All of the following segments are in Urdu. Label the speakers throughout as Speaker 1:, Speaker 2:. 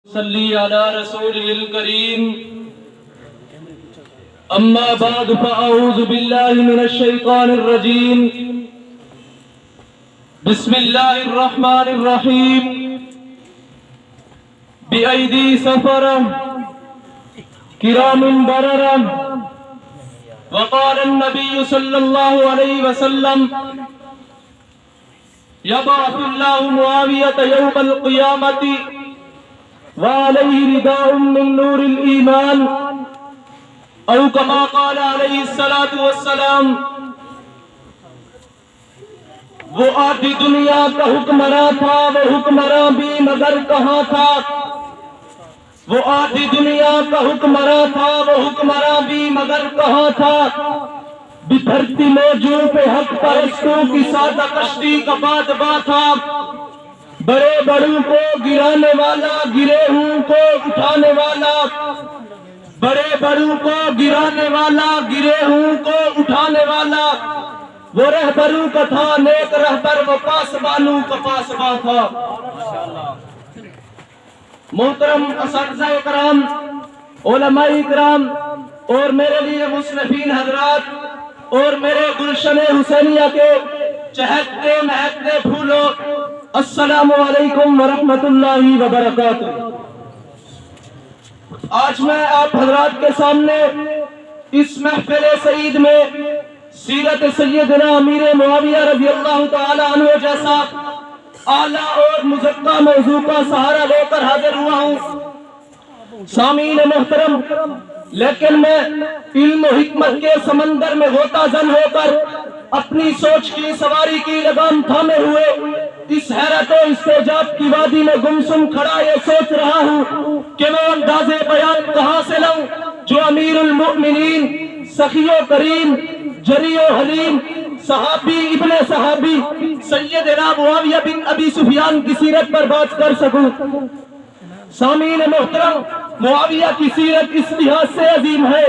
Speaker 1: صلی علی رسول الکریم اما بعد فاعوذ باللہ من الشیطان الرجیم بسم اللہ الرحمن الرحیم بأیدی سفرہ کرام بررہ وقال النبی صلی اللہ علیہ وسلم یبعث اللہ معاویۃ یوم القیامۃ وعليه رداء من نور الإيمان أو كما قال عليه الصلاة والسلام وہ آدھی دنیا کا حکمراں تھا وہ حکمراں بھی مگر کہاں تھا وہ آدھی دنیا کا حکمراں تھا وہ حکمراں بھی مگر کہاں تھا بپھرتی موجوں پہ حق پرستوں کی سادہ کشتی کا بادباں تھا بڑے بڑوں کو گرانے والا گرے ہوں کو اٹھانے والا بڑے بڑوں کو گرانے والا گرے ہوں کو اٹھانے والا وہ رہبروں کا تھا نیک رہبر وہ پاسبانوں کا پاسباں تھا محترم اساتذہ کرام علماء کرام اور میرے لیے مصنفین حضرات اور میرے گلشن حسینیہ کے چہکتے مہکتے پھولوں السلام علیکم ورحمۃ اللہ وبرکاتہ۔ آج میں آپ حضرات کے سامنے اس محفل سعید میں سیرت سیدنا امیر معاویہ رضی اللہ تعالی عنہ جیسا اعلیٰ اور مزکہ موضوع کا سہارا لے کر حاضر ہوا ہوں۔ سامعین محترم، لیکن میں علم و حکمت کے سمندر میں غوطہ زن ہو کر اپنی سوچ کی سواری کی لگام تھامے ہوئے اس حیرت و استعجاب کی وادی میں گمسم کھڑا یہ سوچ رہا ہوں کہ میں انداز بیان کہاں سے لاؤں جو امیر المؤمنین سخی و کریم جری و حلیم صحابی ابن صحابی سیدنا معاویہ بن ابی سفیان کی سیرت پر بات کر سکوں۔ سامعین محترم، معاویہ کی سیرت اس لحاظ سے عظیم ہے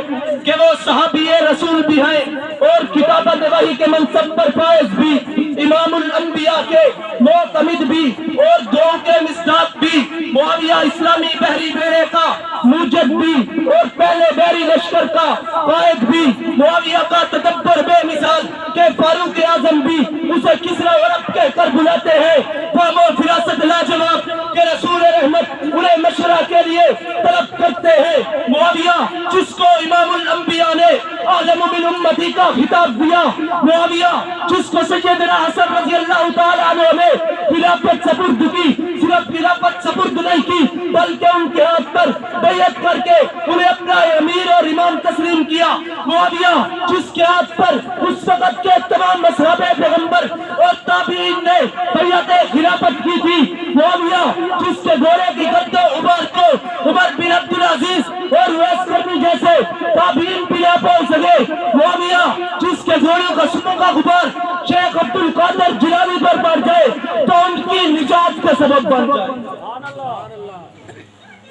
Speaker 1: کہ وہ صحابی رسول بھی ہیں اور کتابت وحی کے منصب پر فائز بھی، امام الانبیاء کے معتمد بھی اور دو کے مصداق بھی، معاویہ اسلامی بحری بیڑے کا موجد بھی اور پہلے بحری لشکر کا قائد بھی، معاویہ کا تدبر بے مثال کہ فاروق اعظم بھی اسے کسری عرب کہہ کر بلاتے ہیں، فہم و فراست لاجواب کہ رسول رحمت انہیں مشورہ کے لیے طلب کرتے ہیں۔ معاویہ جس کو امام الانبیاء نے اعلم من امتی کا خطاب دیا، معاویہ جس کو سیدنا حسن رضی اللہ تعالیٰ عنہ نے خلافت سپرد کی، صرف خلافت سپرد نہیں کی بلکہ ان کے ہاتھ پر بیعت کر کے انہیں اپنا امیر اور امام تسلیم کیا، معاویہ جس کے ہاتھ پر اس وقت کے تمام اصحاب پیغمبر اور تابعین نے بیعت خلافت کی تھی، معاویہ جس کے گھوڑے کی گرد و عبار کو عمر بن عبدالعزیز اور ویس کرنی جیسے تابعین بھی نہ پہنچ سکے، معاویہ جس کے گھوڑوں کا سموں کا غبار شیخ عبدالقادر جیلانی پر پڑ جائے تو ان کی نجات کا سبب بن جائے۔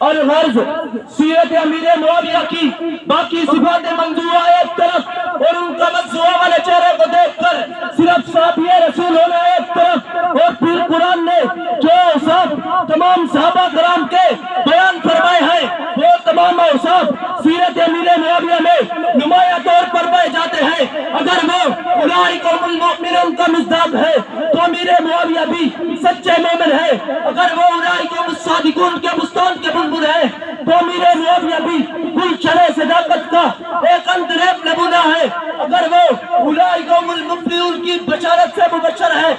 Speaker 1: الغرض سیرت امیر معاویہ کی باقی صفات منظورہ ایک طرف اور ان کا مقصوعہ والے چہرے کو دیکھ کر صرف صحابی رسول ہونا ایک طرف، اور پھر قرآن نے جو اوصاف تمام صحابہ کرام کے بیان فرمائے ہیں وہ تمام اوصاف سیرت امیر معاویہ میں نمایاں طور پر پائے جاتے ہیں۔ اگر وہ اولئک هم المؤمنون کا مصداق ہے تو امیر معاویہ بھی سچے مومن ہے، اگر وہ اولئک هم الصادقون کے بستان کے ہے تو امیر معاویہ بھی گلشن صداقت کا ایک اندریب نمونہ ہے، اگر وہ اولئک هم المفلحون کی بشارت سے مبشر ہے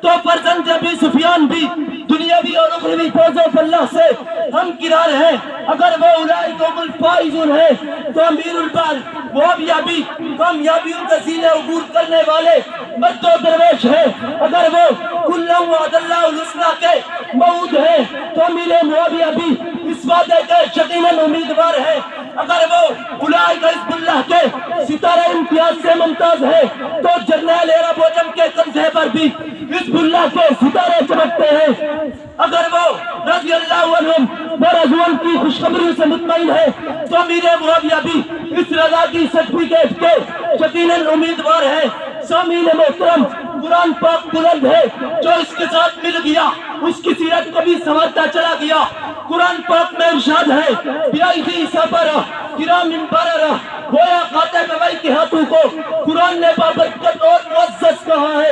Speaker 1: تو فرزند ابی سفیان بھی دنیاوی اور اخروی فوز و فلاح سے ہم کنار ہیں، اگر وہ اولئک هم الفائزون ہے تو امیر البال معاویہ بھی کامیابیوں کے سینے عبور کرنے والے مرد و درویش ہے، اگر وہ کلا وعد اللہ الحسنی کے موعود ہے تو امیر معاویہ بھی اس وعدے کے یقیناً امیدوار ہے، اگر وہ اولئک حزب اللہ کے ستارہ امتیاز سے ممتاز ہے تو جرنیل ایرا بوجم کے کندھے پر بھی حزب اللہ کے ستارے چمکتے ہیں، اگر وہ رضی اللہ عنہم برضوان کی خوشخبری سے مطمئن ہے تو امیر معاویہ بھی اس رضا کی سرٹیفکیٹ کے یقیناً امیدوار ہے۔ سامعین محترم، قرآن پاک بلند ہے، جو اس کے ساتھ مل گیا اس کی سیرت کو بھی سنوارتا چلا گیا۔ قرآن پاک میں ارشاد ہے بیائیدی صبرہ کرام بررہ، گویا خاتم نبوی کے ہاتھوں کو قرآن نے بابرکت اور معزز کہا ہے،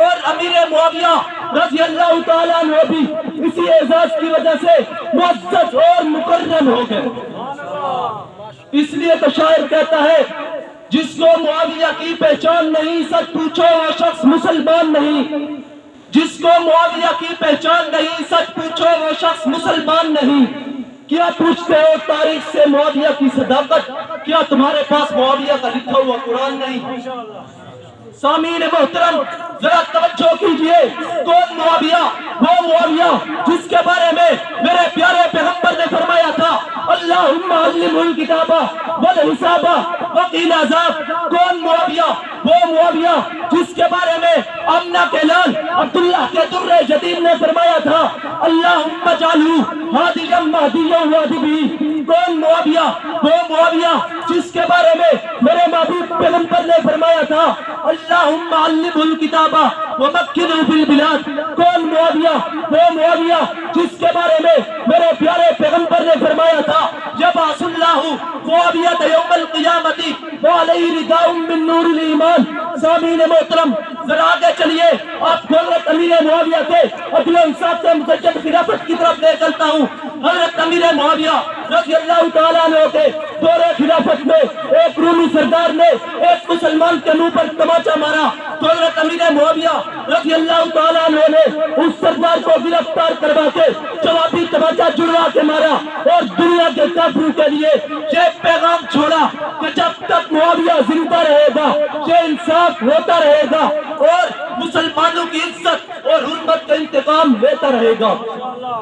Speaker 1: اور امیر معاویہ رضی اللہ تعالیٰ عنہ بھی اسی اعزاز کی وجہ سے معزز اور مکرم ہو گئے۔ اس لیے تو شاعر کہتا ہے جس کو معاویہ کی پہچان نہیں سچ پوچھو وہ شخص مسلمان نہیں، جس کو معاویہ کی پہچان نہیں سچ پوچھو وہ شخص مسلمان نہیں۔ کیا پوچھتے ہو تاریخ سے معاویہ کی صداقت؟ کیا تمہارے پاس معاویہ کا لکھا ہوا قرآن نہیں؟ سامعین محترم ذرا توجہ کیجئے، کون معاویہ؟ وہ معاویہ جس کے بارے میں میرے پیارے پیغمبر نے فرمایا تھا اللہم علمہ الکتاب والحساب وقیل عذاب۔ کون معاویہ؟ وہ معاویہ جس کے بارے میں آمنہ کے لال عبداللہ کے در جدید نے فرمایا تھا اللہم اجعلہ ہادیا مہدیا وہد بہ۔ کون معاویہ؟ وہ معاویہ جس کے بارے میں میرے محبوب پیغمبر نے فرمایا تھا اللہم علمہ الکتاب ومکنہ فی البلاد۔ کون معاویہ؟ وہ معاویہ جس کے بارے میں میرے پیارے پیغمبر نے فرمایا تھا یبعث اللہ معاویہ یوم القیامت وعلیہ رداء من نور الایمان۔ سامعین محترم ذرا آگے چلیے، آپ کو حضرت امیر معاویہ کے عدل و انصاف سے مزین خلافت کی طرف لے چلتا ہوں۔ حضرت امیر معاویہ رضی اللہ تعالیٰ عنہ کے دور خلافت میں ایک رومی سردار نے ایک مسلمان کے منہ پر تماچا مارا تو حضرت امیر معاویہ رضی اللہ تعالیٰ عنہ نے اس سردار کو گرفتار کروا کے جوابی تماچا جڑوا کے مارا، اور دنیا کے کافروں کے لیے یہ پیغام چھوڑا کہ جب تک معاویہ زندہ رہے گا یہ انصاف ہوتا رہے گا اور مسلمانوں کی عزت اور حرمت کا انتقام لیتا رہے گا۔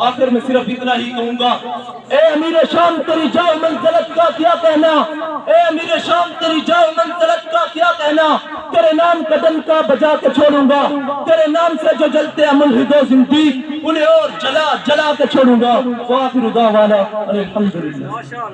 Speaker 1: آخر میں صرف اتنا ہی کہوں گا، اے امیر شام تیری جاؤ منزلت کا کیا کہنا، اے امیر شام تیری جاؤ منزلت کا کیا کہنا، تیرے نام کا ڈنکا بجا کے چھوڑوں گا، تیرے نام سے جو جلتے ہیں ملحد و زندیق انہیں اور جلا جلا کے چھوڑوں گا۔ وآخر دعوانا الحمدللہ۔